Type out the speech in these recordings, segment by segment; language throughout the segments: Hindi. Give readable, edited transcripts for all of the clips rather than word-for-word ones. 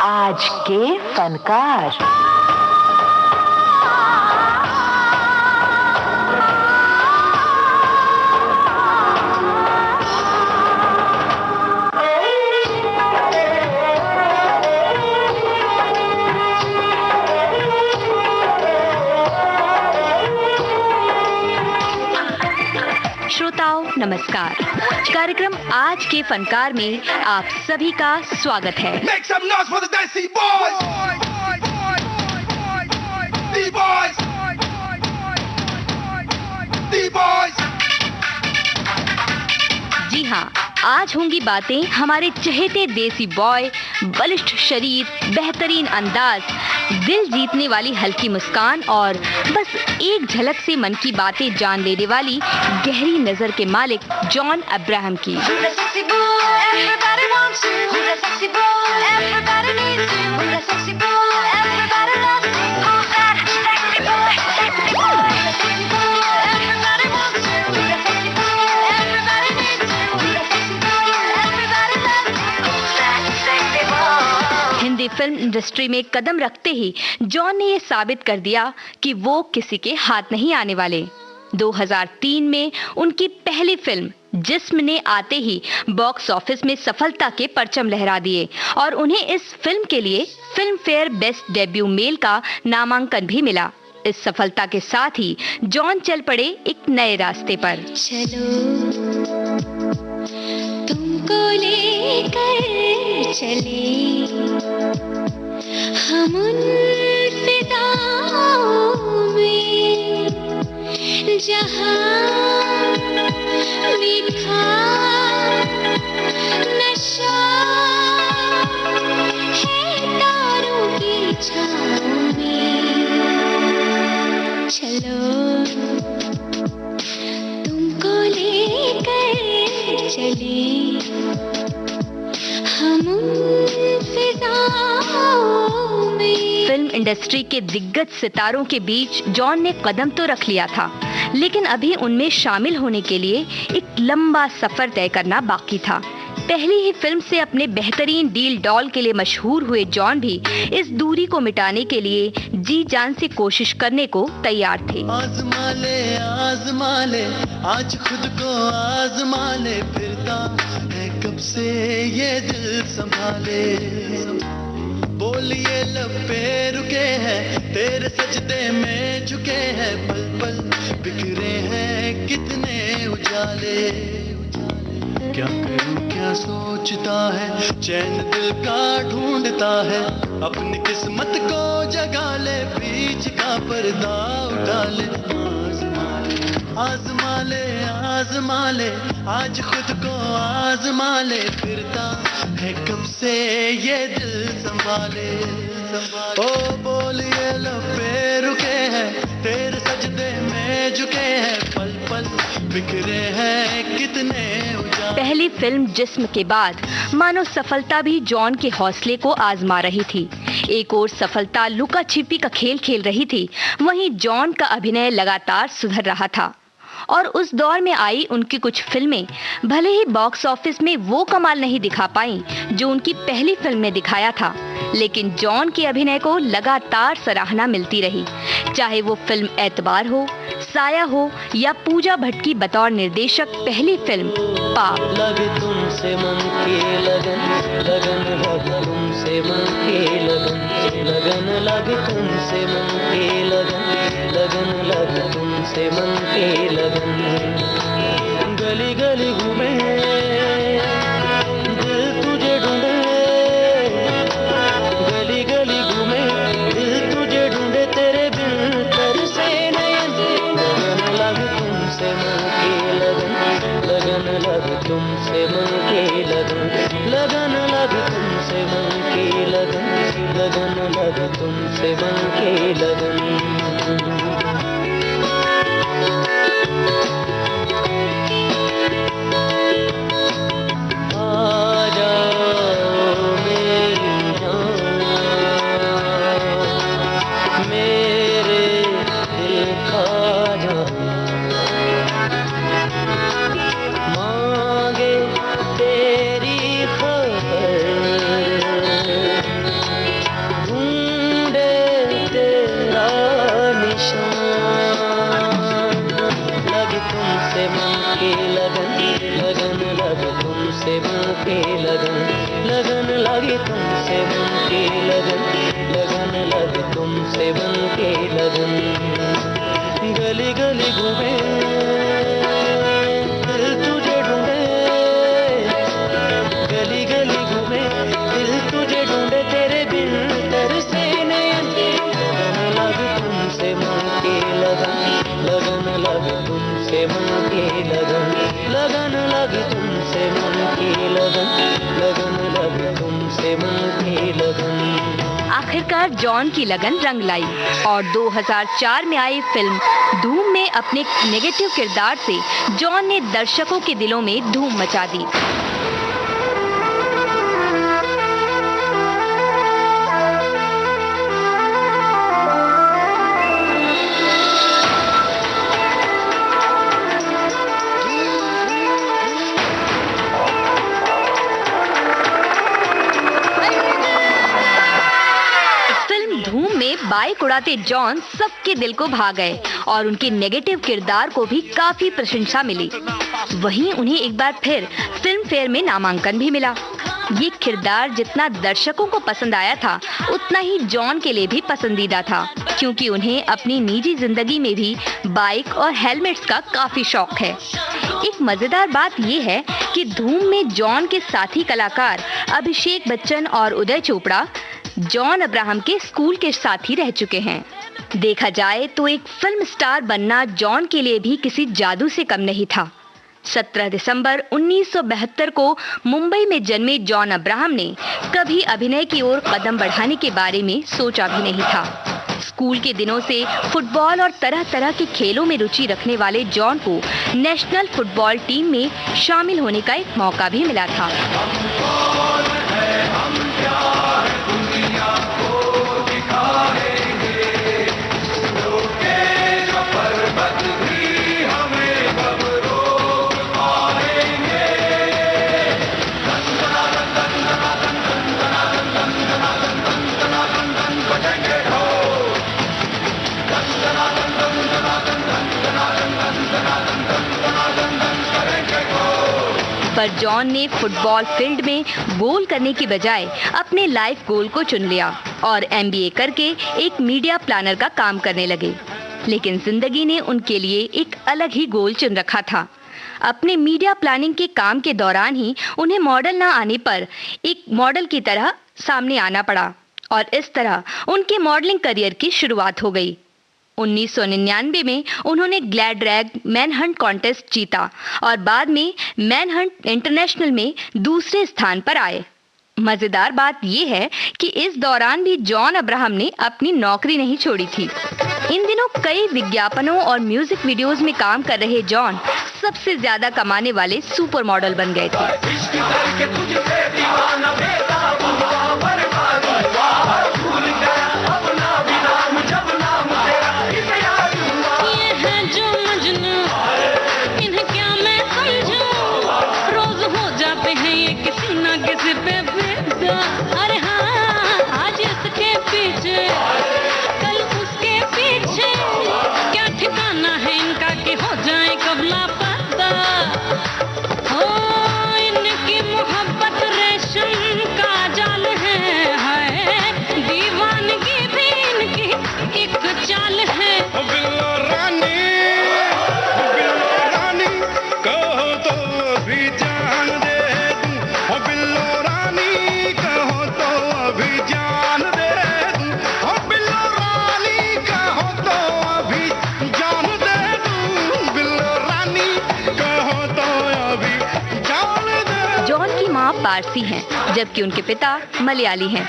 आज के फनकार। श्रोताओं नमस्कार। कार्यक्रम आज के फनकार में आप सभी का स्वागत है। Make some noise for the Desi Boys! D-Boys! D-Boys! जी हाँ, आज होंगी बातें हमारे चहेते देसी बॉय, बलिष्ठ शरीर, बेहतरीन अंदाज, दिल जीतने वाली हल्की मुस्कान और बस एक झलक से मन की बातें जान लेने वाली गहरी नजर के मालिक जॉन अब्राहम की। हिंदी फिल्म इंडस्ट्री में कदम रखते ही जॉन ने ये साबित कर दिया कि वो किसी के हाथ नहीं आने वाले। 2003 में उनकी पहली फिल्म जिस्म ने आते ही बॉक्स ऑफिस में सफलता के परचम लहरा दिए और उन्हें इस फिल्म के लिए Filmfare best debut male का नामांकन भी मिला। इस सफलता के साथ ही जॉन चल पड़े एक नए रास्ते पर। चलो तुमको लेकर चले हम उन फिजाओं में जहां मीठा नशा है तारों की छाँव में। चलो तुमको लेकर चले हम उन फिजाओं में। फिल्म इंडस्ट्री के दिग्गज सितारों के बीच जॉन ने कदम तो रख लिया था, लेकिन अभी उनमें शामिल होने के लिए एक लंबा सफर तय करना बाकी था। पहली ही फिल्म से अपने बेहतरीन डील डॉल के लिए मशहूर हुए जॉन भी इस दूरी को मिटाने के लिए जी जान से कोशिश करने को तैयार थे। आजमा ले आज खुद को आजमा ले, फिरता है कब से ये दिल संभाले। बोलिए लब पे रुके हैं तेरे सजदे में झुके हैं, पल पल बिखरे हैं कितने उजाले। क्या करूं क्या सोचता है चैन दिल का ढूंढता है, अपनी किस्मत को जगा ले बीच का पर्दा उठा ले। आजमा ले आज खुद को आजमा ले, फिरता है कब से ये दिल संभाले। ओ बोलिए लब पे रुके हैं तेरे सजदे में झुके हैं, पल पल बिखरे हैं कितने उजाले। पहली फिल्म जिस्म के बाद मानो सफलता भी जॉन के हौसले को आजमा रही थी। एक और सफलता लुका छिपी का खेल खेल रही थी, वहीं जॉन का अभिनय लगातार सुधर रहा था और उस दौर में आई उनकी कुछ फिल्में भले ही बॉक्स ऑफिस में वो कमाल नहीं दिखा पाईं जो उनकी पहली फिल्म में दिखाया था, लेकिन जॉन के अभिनय को लगातार सराहना मिलती रही। चाहे वो फिल्म एतबार हो, साया हो या पूजा भट्ट की बतौर निर्देशक पहली फिल्म पाप। लगे तुमसे मन की लगन लगन लगे तुमसे मन की लगन लगन लगे तुमसे मन की लगन लगन लगे तुमसे मन की लगन। गली गली घूमे दिल तुझे ढूंढे, गली गली घूमे दिल तुझे ढूंढे, तेरे बिन तरसे नयन। लगन लगे तुमसे मन की लगन लगन लगे तुमसे मन की लगन लगन लगे तुमसे मन की लगन लगन लगे तुमसे मन की लगन। तुमसे मन की लगन, लगन लगे तुमसे मन की लगन। गली गली घूमे दिल तुझे ढूंढे, गली गली घूमे दिल तुझे ढूंढे, तेरे बिन तरसे नयन। लगन लगे तुमसे मन की लगन, लगन लगे तुमसे मन की लगन, लगन लगे तुमसे मन की लगन, लगन लगे तुमसे मन की लगन। आखिरकार जॉन की लगन रंग लाई और 2004 में आई फिल्म धूम में अपने नेगेटिव किरदार से जॉन ने दर्शकों के दिलों में धूम मचा दी। बाइक उड़ाते जॉन सबके दिल को भा गए और उनके नेगेटिव किरदार को भी काफी प्रशंसा मिली। वहीं उन्हें एक बार फिर फिल्म फेयर में नामांकन भी मिला। ये किरदार जितना दर्शकों को पसंद आया था, उतना ही जॉन के लिए भी पसंदीदा था, क्योंकि उन्हें अपनी निजी जिंदगी में भी बाइक और हेलमेट्स का काफी शौक है। एक मजेदार बात यह है कि धूम में जॉन के साथी कलाकार अभिषेक बच्चन और उदय चोपड़ा जॉन अब्राहम के स्कूल के साथी रह चुके हैं। देखा जाए तो एक फिल्म स्टार बनना जॉन के लिए भी किसी जादू से कम नहीं था। 17 दिसंबर 1972 को मुंबई में जन्मे जॉन अब्राहम ने कभी अभिनय की ओर कदम बढ़ाने के बारे में सोचा भी नहीं था। स्कूल के दिनों से फुटबॉल और तरह तरह के खेलों में रुचि रखने वाले जॉन को नेशनल फुटबॉल टीम में शामिल होने का एक मौका भी मिला था। पर जॉन ने फुटबॉल फील्ड में गोल करने की बजाय अपने लाइफ गोल को चुन लिया और MBA करके एक मीडिया प्लानर का काम करने लगे। लेकिन जिंदगी ने उनके लिए एक अलग ही गोल चुन रखा था। अपने मीडिया प्लानिंग के काम के दौरान ही उन्हें मॉडल ना आने पर एक मॉडल की तरह सामने आना पड़ा और इस तरह उनके मॉडलिंग करियर की शुरुआत हो गई। 1999 में उन्होंने ग्लैड रैग मैनहंट कॉन्टेस्ट जीता और बाद में मैनहंट इंटरनेशनल में दूसरे स्थान पर आए। मजेदार बात यह है कि इस दौरान भी जॉन अब्राहम ने अपनी नौकरी नहीं छोड़ी थी। इन दिनों कई विज्ञापनों और म्यूजिक वीडियोस में काम कर रहे जॉन सबसे ज्यादा कमाने वाले सुपर मॉडल बन गए थे। अरे हाँ, आज इसके पीछे कल उसके पीछे, क्या ठिकाना है इनका कि हो जाए कब लापता। हो इनकी मोहब्बत रेशम का जाल है, दीवानगी भी इनकी एक चाल है। रानी कहो तो भी जान दे दूं, ओ बिल्लो रानी कहो तो अभी जान दे दूं, ओ बिल्लो रानी कहो तो अभी जान दे दूं, बिल्लो रानी कहो तो अभी जान दे। जॉन की माँ पारसी हैं, जबकि उनके पिता मलयाली हैं।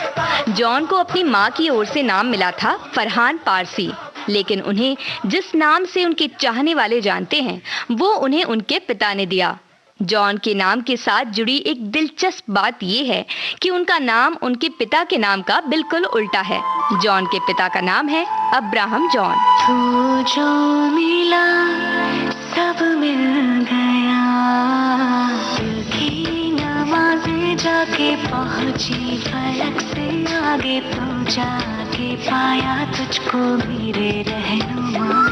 जॉन को अपनी माँ की ओर से नाम मिला था फरहान पारसी, लेकिन उन्हें जिस नाम से उनके चाहने वाले जानते हैं वो उन्हें उनके पिता ने दिया। जॉन के नाम के साथ जुड़ी एक दिलचस्प बात यह है कि उनका नाम उनके पिता के नाम का बिल्कुल उल्टा है। जॉन के पिता का नाम है अब्राहम जॉन। तू जो मिला सब मिल गया, दिल की नमाज़ें जाके पहुंची फलक से आगे, तू जाके पाया तुझको मेरे रहनुमा।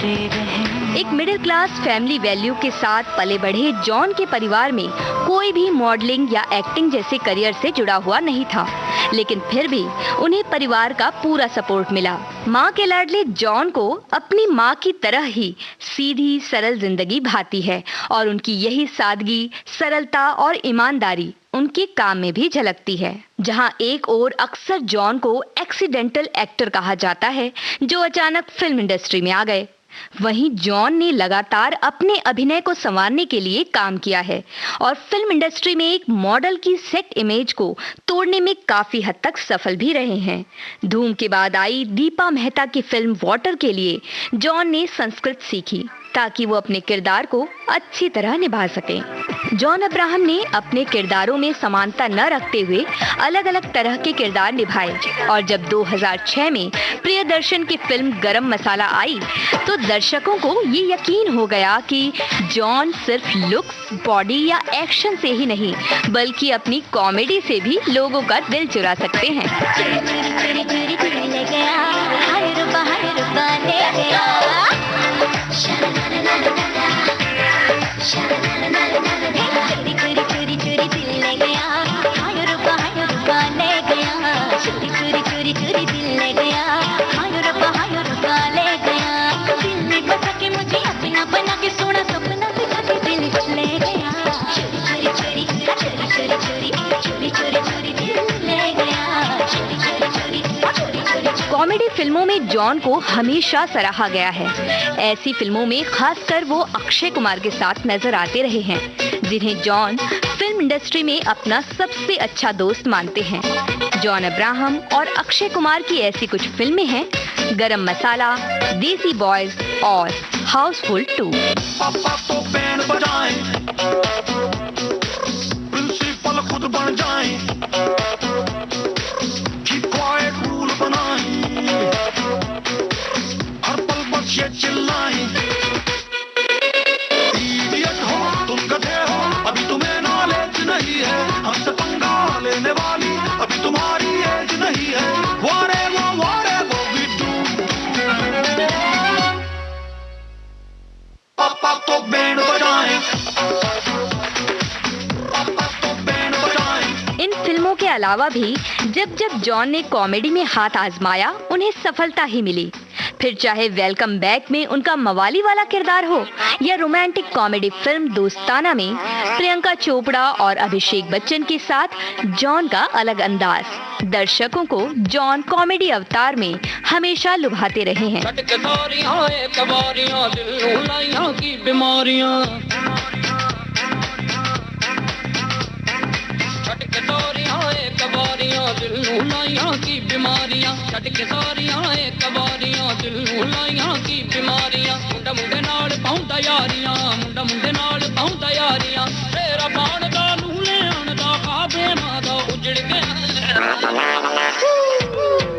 रहे। एक मिडिल क्लास फैमिली वैल्यू के साथ पले बढ़े जॉन के परिवार में कोई भी मॉडलिंग या एक्टिंग जैसे करियर से जुड़ा हुआ नहीं था, लेकिन फिर भी उन्हें परिवार का पूरा सपोर्ट मिला। माँ के लाडले जॉन को अपनी माँ की तरह ही सीधी सरल जिंदगी भाती है और उनकी यही सादगी, सरलता और ईमानदारी उनके काम में भी झलकती है। जहाँ एक ओर अक्सर जॉन को एक्सीडेंटल एक्टर कहा जाता है जो अचानक फिल्म इंडस्ट्री में आ गए, वहीं जॉन ने लगातार अपने अभिनय को संवारने के लिए काम किया है और फिल्म इंडस्ट्री में एक मॉडल की सेट इमेज को तोड़ने में काफी हद तक सफल भी रहे हैं। धूम के बाद आई दीपा मेहता की फिल्म वाटर के लिए जॉन ने संस्कृत सीखी ताकि वो अपने किरदार को अच्छी तरह निभा सके। जॉन अब्राहम ने अपने किरदारों में समानता न रखते हुए अलग अलग तरह के किरदार निभाए और जब 2006 में प्रियदर्शन की फिल्म गरम मसाला आई तो दर्शकों को ये यकीन हो गया कि जॉन सिर्फ लुक्स, बॉडी या एक्शन से ही नहीं बल्कि अपनी कॉमेडी से भी लोगों का दिल चुरा सकते हैं। कॉमेडी फिल्मों में जॉन को हमेशा सराहा गया है। ऐसी फिल्मों में खासकर वो अक्षय कुमार के साथ नजर आते रहे हैं, जिन्हें जॉन फिल्म इंडस्ट्री में अपना सबसे अच्छा दोस्त मानते हैं। जॉन अब्राहम और अक्षय कुमार की ऐसी कुछ फिल्में हैं गरम मसाला, देसी बॉयज और हाउसफुल 2। पापा तो बैंड बजाएं, प्रिंसिपल खुद बन जाएं, keep quiet रूल बनाएं, हर पल बस ये चिल्लाएं, इडियट हो तुम गधे हो, अभी तुम्हें नॉलेज नहीं है, हमसे पंगा लेने वाली अभी तुम्हारी एज नहीं है, whatever we do, पापा तो बैंड बजाएं, पापा तो बैंड बजाएं। इन फिल्मों के अलावा भी जब जब जॉन ने कॉमेडी में हाथ आजमाया उन्हें सफलता ही मिली। फिर चाहे वेलकम बैक में उनका मवाली वाला किरदार हो या रोमांटिक कॉमेडी फिल्म दोस्ताना में प्रियंका चोपड़ा और अभिषेक बच्चन के साथ जॉन का अलग अंदाज, दर्शकों को जॉन कॉमेडी अवतार में हमेशा लुभाते रहे हैं।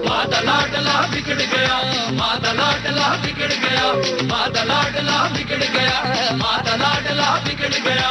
मादा लाडला बिगड़ गया, मादा लाडला बिगड़ गया, मादा लाडला बिगड़ गया, मादा लाडला बिगड़ गया।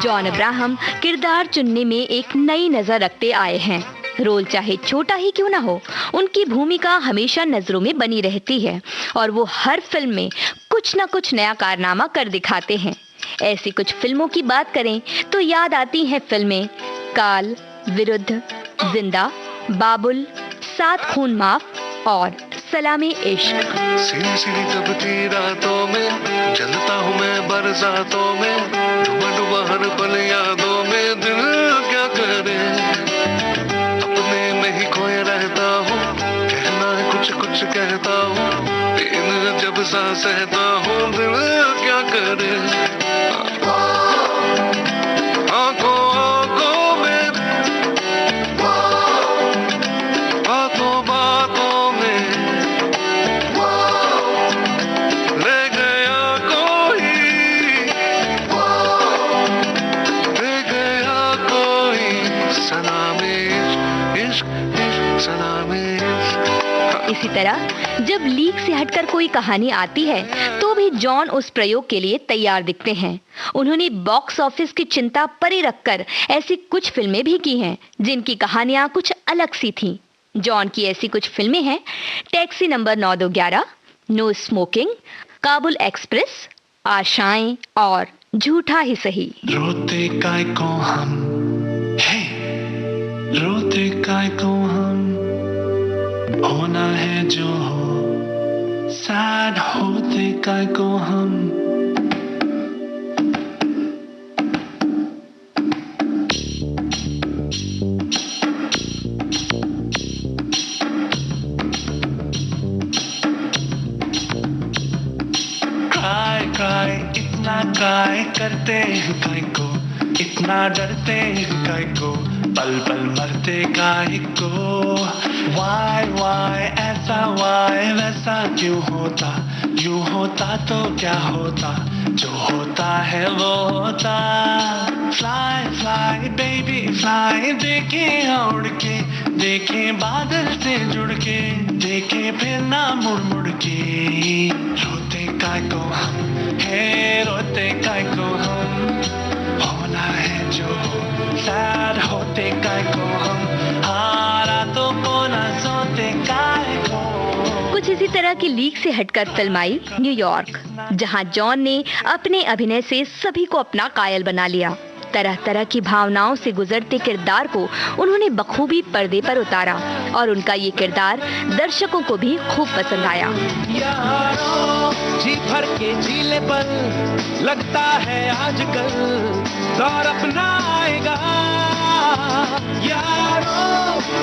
जॉन अब्राहम किरदार चुनने में एक नई नजर रखते आए हैं। रोल चाहे छोटा ही क्यों ना हो, उनकी भूमिका हमेशा नजरों में बनी रहती है और वो हर फिल्म में कुछ न कुछ नया कारनामा कर दिखाते हैं। ऐसी कुछ फिल्मों की बात करें तो याद आती हैं फिल्में काल, विरुद्ध, जिंदा, बाबुल, सात खून माफ और सलामे इश्क। सीधी सीधी दबती रातों में जलता हूँ मैं बरसातों में, डूबा डूबा हर पल यादों में, दिल क्या करे अपने में ही खोए रहता हूँ, कहना है कुछ कुछ कहता हूँ, दिन जब सा सहता हूँ, दिल क्या करे आंखों आंखों में, बातों बातों में ले गया कोई, ले गया कोई, सलामे इश्क इश्क इश्क, सलामे इश्क। इसी तरह जब लीक से हटकर कोई कहानी आती है तो भी जॉन उस प्रयोग के लिए तैयार दिखते हैं। उन्होंने बॉक्स ऑफिस की चिंता परे रखकर ऐसी कुछ फिल्में भी की हैं जिनकी कहानियां कुछ अलग सी थीं। जॉन की ऐसी कुछ फिल्में हैं taxi number 9211, no smoking, Kabul express, आशाएं और झूठा ही सही। रोते काय को हम, हे रोते काय को हम, होना है जो हो, सैड होते काय को हम। क्राई इतना क्राई करते हैं काय को, इतना डरते हैं काय को, पल पल मरते काय को। वाई ऐसा वाई वैसा क्यों होता, यूं होता तो क्या होता, जो होता है वो होता। फ्लाई फ्लाई बेबी फ्लाई, देखे उड़ के, देखे बादल से जुड़ के, देखे फिर ना मुड़ मुड़ के। रोते काय को हम, हे रोते काय को हम, होना है जो सैड होते काय को हम, हारा तो कोना सोते काय को। कुछ इसी तरह की लीक से हटकर फिल्म आई न्यूयॉर्क, जहां जॉन ने अपने अभिनय से सभी को अपना कायल बना लिया। तरह तरह की भावनाओं से गुजरते किरदार को उन्होंने बखूबी पर्दे पर उतारा और उनका ये किरदार दर्शकों को भी खूब पसंद आया। यारो जी भर के झीले पर लगता है आजकल दौर अपना आएगा। यारो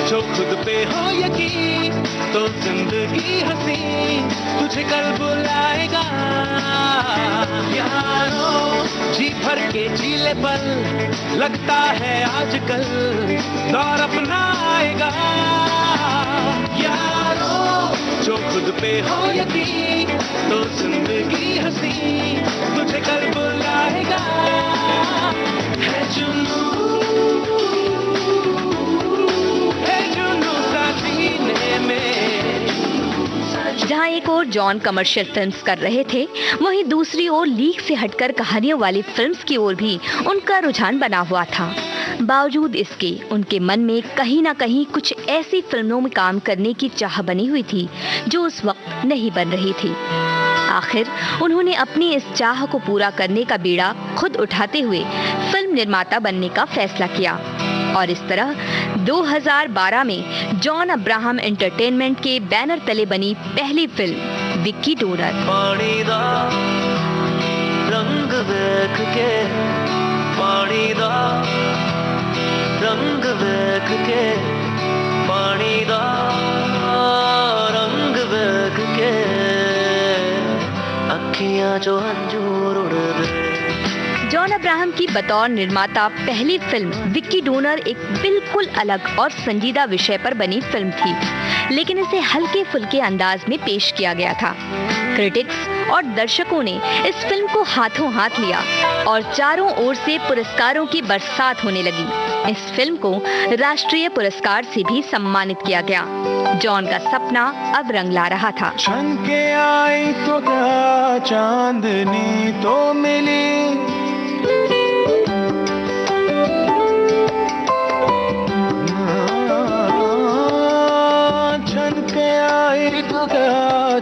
जो खुद पे हो यकीन तो जिंदगी हंसी तुझे कल बुलाएगा। यारो जी भर के झीले पर लगता है आजकल दौर अपना आएगा। यारो जो खुद पे हो यकीन तो जिंदगी हंसी तुझे कल बुलाएगा। है जुनू सा सीने में। जहां एक ओर जॉन कमर्शियल फिल्म्स कर रहे थे, वहीं दूसरी ओर लीक से हटकर कहानियों वाली फिल्म्स की ओर भी उनका रुझान बना हुआ था। बावजूद इसके उनके मन में कहीं ना कहीं कुछ ऐसी फिल्मों में काम करने की चाह बनी हुई थी जो उस वक्त नहीं बन रही थी। आखिर उन्होंने अपनी इस चाह को पूरा करने का बीड़ा खुद उठाते हुए फिल्म निर्माता बनने का फैसला किया और इस तरह 2012 में जॉन अब्राहम एंटरटेनमेंट के बैनर तले बनी पहली फिल्म विक्की डोनर। पानी दा रंग देख के, पानी दा रंग देख के, पानी दा रंग देख के, अखियां जो अंजूर उड़ दे। जॉन अब्राहम की बतौर निर्माता पहली फिल्म विक्की डोनर एक बिल्कुल अलग और संजीदा विषय पर बनी फिल्म थी, लेकिन इसे हल्के फुल्के अंदाज में पेश किया गया था। क्रिटिक्स और दर्शकों ने इस फिल्म को हाथों हाथ लिया और चारों ओर से पुरस्कारों की बरसात होने लगी। इस फिल्म को राष्ट्रीय पुरस्कार से भी सम्मानित किया गया। जॉन का सपना अब रंग ला रहा था। छन के आई तो क्या चांदनी तो मिली,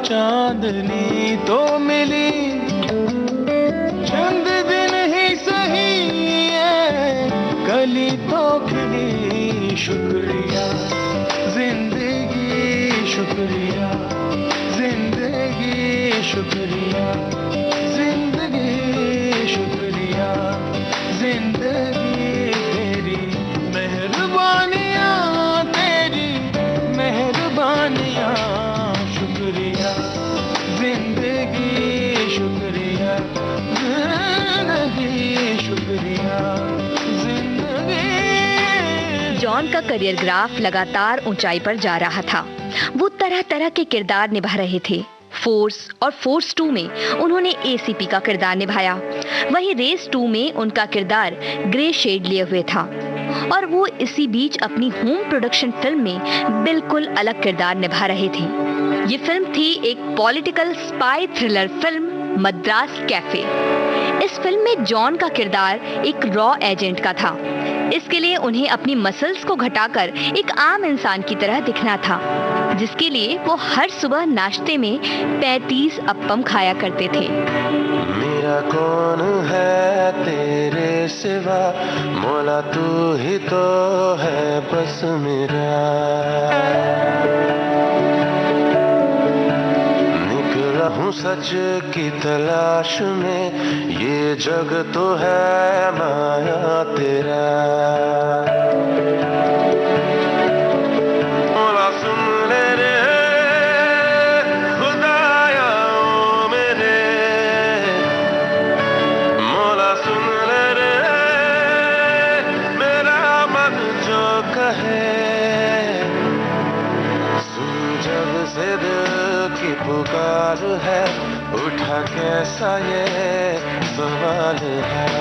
चांदनी तो मिली, चंद दिन ही सही है कली तो खिली। शुक्रिया जिंदगी, शुक्रिया जिंदगी, शुक्रिया जिंदगी, शुक्रिया जिंदगी। तेरी मेहरबानियाँ, तेरी मेहरबानियाँ, शुक्रिया जिंदगी, शुक्रिया जिंदगी, शुक्रिया जिंदगी। जॉन का करियर ग्राफ लगातार ऊंचाई पर जा रहा था। वो तरह तरह के किरदार निभा रहे थे। फोर्स और फोर्स 2 में उन्होंने एसीपी का किरदार निभाया। वहीं रेस 2 में उनका किरदार ग्रे शेड लिए हुए था। और वो इसी बीच अपनी होम प्रोडक्शन फिल्म में बिल्कुल अलग किरदार निभा रहे थे। ये फिल्म थी एक political spy thriller film Madras cafe. इस फिल्म में जॉन का किरदार एक रॉ एजेंट का था। इसके लिए उन्हें अपनी मसल्स को घटाकर एक आम इंसान की तरह दिखना था, जिसके लिए वो हर सुबह नाश्ते में 35 अप्पम खाया करते थे। मेरा कौन है तेरे सिवा, मौला तू ही तो है बस मेरा। निकला हूँ सच की तलाश में, ये जग तो है माया तेरा। मौला सुन ले रे खुदाया ओ मेरे, मौला सुन ले रे मेरा मन जो कहे। सुन जब से दिल की पुकार है, उठा कैसा ये सवाल है।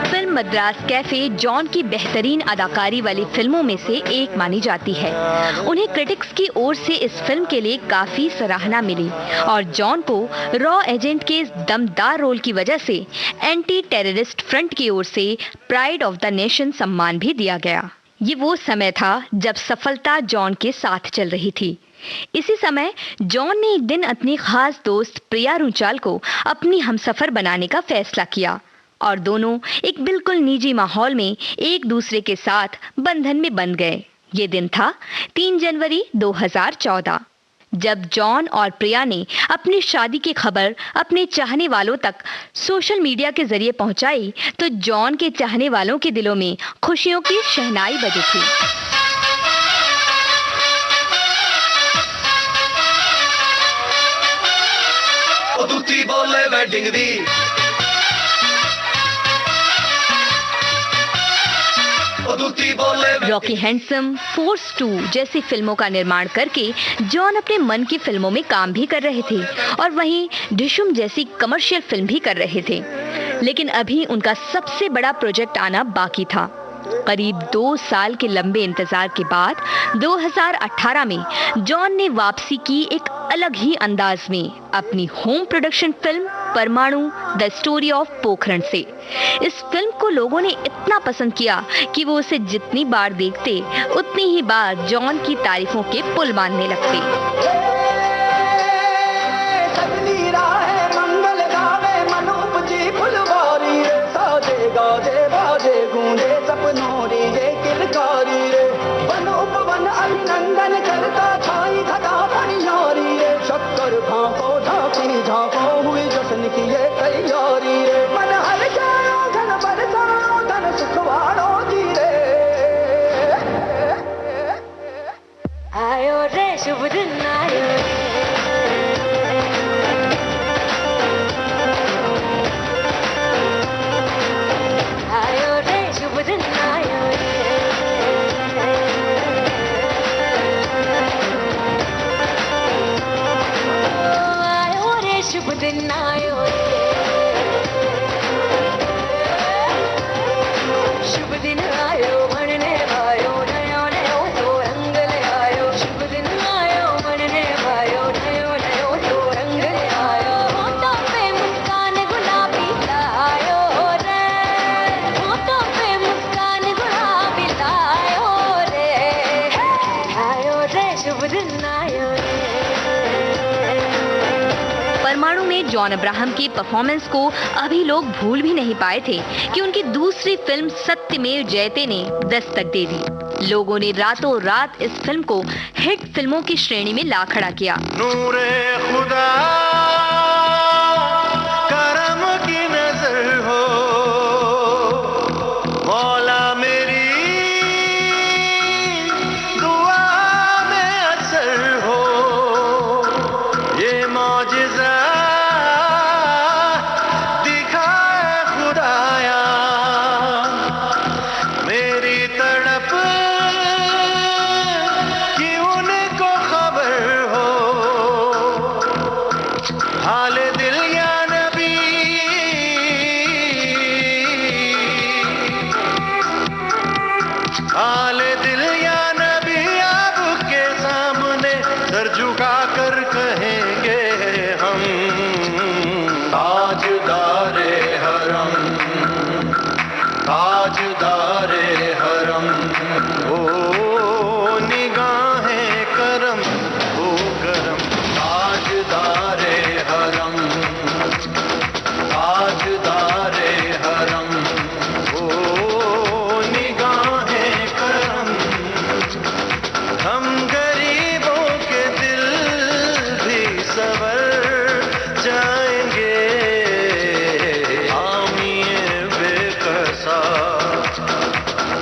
फिल्म मद्रास कैफे जॉन की बेहतरीन अदाकारी वाली फिल्मों में से एक मानी जाती है। उन्हें क्रिटिक्स की ओर से इस फिल्म के लिए काफी सराहना मिली और जॉन को रॉ एजेंट के इस दमदार रोल की वजह से एंटी टेररिस्ट फ्रंट की ओर से प्राइड ऑफ द नेशन सम्मान भी दिया गया। ये वो समय था जब सफलता जॉन के साथ चल रही थी। इसी समय जॉन ने एक दिन अपनी खास दोस्त प्रिया रुचाल को अपनी हमसफर बनाने का फैसला किया और दोनों एक बिल्कुल निजी माहौल में एक दूसरे के साथ बंधन में बंध गए। ये दिन था 3 जनवरी 2014, जब जॉन और प्रिया ने अपनी शादी की खबर अपने चाहने वालों तक सोशल मीडिया के जरिए पहुंचाई, तो जॉन के चाहने वालों के दिलों में खुशियों की शहनाई बजी थी। दूती बोले वेडिंग दी, रॉकी हैंडसम, फोर्स 2 जैसी फिल्मों का निर्माण करके जॉन अपने मन की फिल्मों में काम भी कर रहे थे और वहीं ढिशुम जैसी कमर्शियल फिल्म भी कर रहे थे। लेकिन अभी उनका सबसे बड़ा प्रोजेक्ट आना बाकी था। करीब 2 साल के लंबे इंतजार के बाद 2018 में जॉन ने वापसी की एक अलग ही अंदाज में अपनी होम प्रोडक्शन फिल्म परमाणु द स्टोरी ऑफ पोखरण से। इस फिल्म को लोगों ने इतना पसंद किया कि वो उसे जितनी बार देखते उतनी ही बार जॉन की तारीफों के पुल बांधने लगते। अभिनंदन करता छाई घटा भनियारी रे, शक्कर भांको झांकी झांको हुई जश्न की ये तैयारी रे। मन हर जाओ धन बरसाओ धन सुखवाड़ो जी रे। आयो रे शुभ दिन आयो रे, शुभ दिन आयो शुभ दिन आयो शुभ दिन आयो मनने आयो नयो नयो तो रंग ले आयो। शुभ दिन आयो मनने आयो नयो नयो तो रंग ले आयो। होठों पे मुस्कान गुलाबी लायो रे, होठों पे मुस्कान गुलाबी लायो रे शुभ दिन आयो रे। परमाणु में जॉन अब्राहम की परफॉर्मेंस को अभी लोग भूल भी नहीं पाए थे कि उनकी दूसरी फिल्म सत्यमेव जयते ने दस्तक दे दी। लोगों ने रातों रात इस फिल्म को हिट फिल्मों की श्रेणी में ला खड़ा किया। नूरे खुदा करम की नजर हो, मौला मेरी दुआ में असर हो। ये मौजिज़ा हाले दिल या नबी आपके सामने सर झुका कर कहेंगे हम, ताजदारे हरम, ताजदारे हरम, ओ निगाहें करम, ओ करम, ताजदारे हरम, ताजदारे हरम, ओ निगाहें करम। हम गरीबों के दिल भी सवर जाएंगे, आमिए बेकसा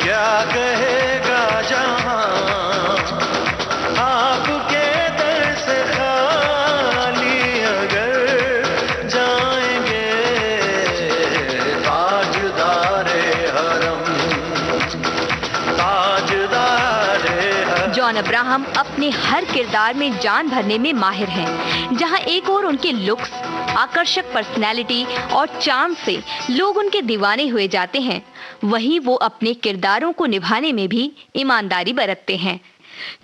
क्या कहेगा जहां, आपके दर से खाली अगर जाएंगे, ताजदारे हरम, ताजदारे हरम। जॉन अब्राहम अपने हर किरदार में जान भरने में माहिर हैं। जहां एक और उनके लुक्स, आकर्षक पर्सनैलिटी और चार्म से लोग उनके दीवाने हुए जाते हैं, वहीं वो अपने किरदारों को निभाने में भी ईमानदारी बरतते हैं।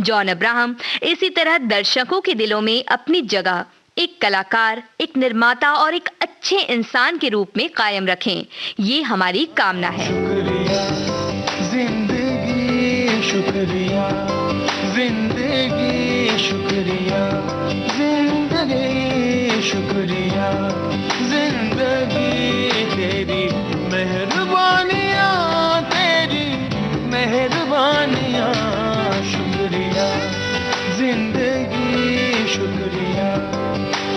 जॉन अब्राहम इसी तरह दर्शकों के दिलों में अपनी जगह एक कलाकार, एक निर्माता और एक अच्छे इंसान के रूप में कायम रखें, ये हमारी कामना है। जिंदगी शुक्रिया, जिंदगी शुक्रिया, जिंदगी शुक्रिया, जिंदगी तेरी मेहरबानियाँ, तेरी मेहरबानियाँ, शुक्रिया, जिंदगी शुक्रिया,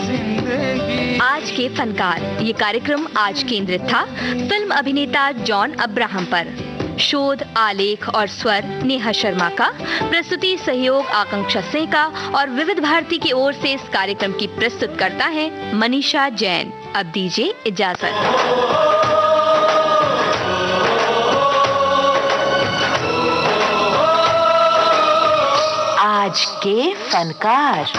जिंदगी। आज के फनकार ये कार्यक्रम आज केंद्रित था फिल्म अभिनेता जॉन अब्राहम पर। शोध, आलेख और स्वर नेहा शर्मा का, प्रस्तुति सहयोग आकांक्षा सिंह का और विविध भारती की ओर से इस कार्यक्रम की प्रस्तुत करता है मनीषा जैन। अब दीजिए इजाजत। आज के फनकार।